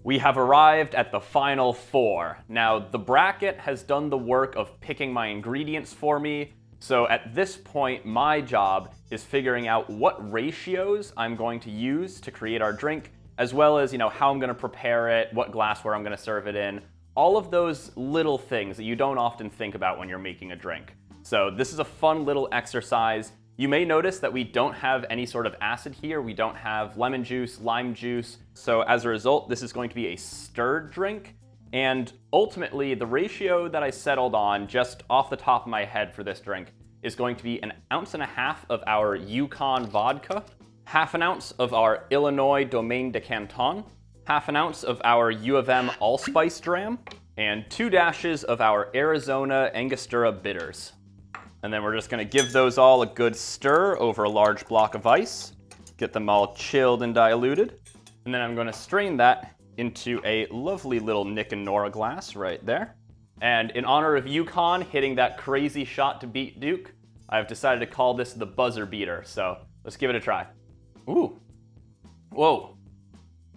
We have arrived at the final four. Now, the bracket has done the work of picking my ingredients for me, so at this point, my job is figuring out what ratios I'm going to use to create our drink, as well as, how I'm going to prepare it, what glassware I'm going to serve it in, all of those little things that you don't often think about when you're making a drink. So this is a fun little exercise. You may notice that we don't have any sort of acid here. We don't have lemon juice, lime juice. So as a result, this is going to be a stirred drink. And ultimately, the ratio that I settled on just off the top of my head for this drink is going to be 1.5 ounces of our UConn vodka, 1/2 ounce of our Illinois Domaine de Canton, 1/2 ounce of our U of M Allspice Dram, and 2 dashes of our Arizona Angostura Bitters. And then we're just gonna give those all a good stir over a large block of ice, get them all chilled and diluted. And then I'm gonna strain that into a lovely little Nick and Nora glass right there. And in honor of UConn hitting that crazy shot to beat Duke, I've decided to call this the buzzer beater. So let's give it a try. Ooh, whoa.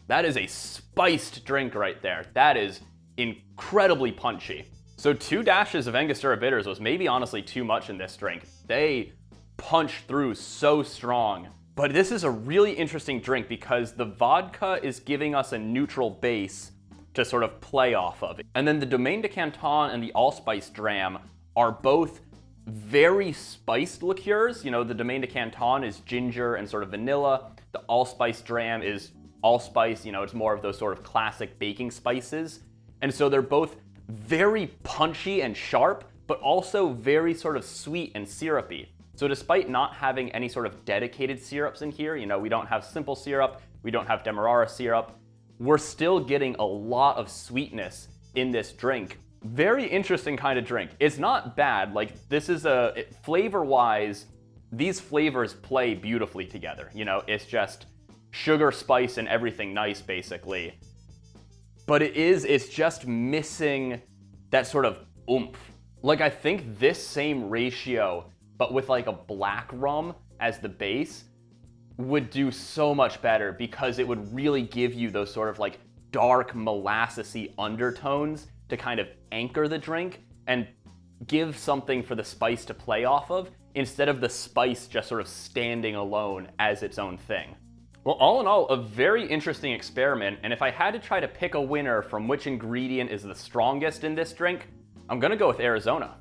That is a spiced drink right there. That is incredibly punchy. So 2 dashes of Angostura Bitters was maybe honestly too much in this drink. They punch through so strong. But this is a really interesting drink because the vodka is giving us a neutral base to sort of play off of. And then the Domaine de Canton and the Allspice Dram are both very spiced liqueurs. The Domaine de Canton is ginger and sort of vanilla. The Allspice Dram is allspice, it's more of those sort of classic baking spices. And so they're both very punchy and sharp, but also very sort of sweet and syrupy. So despite not having any sort of dedicated syrups in here, we don't have simple syrup, we don't have Demerara syrup, we're still getting a lot of sweetness in this drink. Very interesting kind of drink. It's not bad. This is flavor-wise, these flavors play beautifully together. It's just sugar, spice, and everything nice, basically. But it's just missing that sort of oomph. I think this same ratio, but with a black rum as the base, would do so much better because it would really give you those sort of dark molassesy undertones to kind of anchor the drink and give something for the spice to play off of instead of the spice just sort of standing alone as its own thing. Well, all in all, a very interesting experiment, and if I had to try to pick a winner from which ingredient is the strongest in this drink, I'm gonna go with Arizona.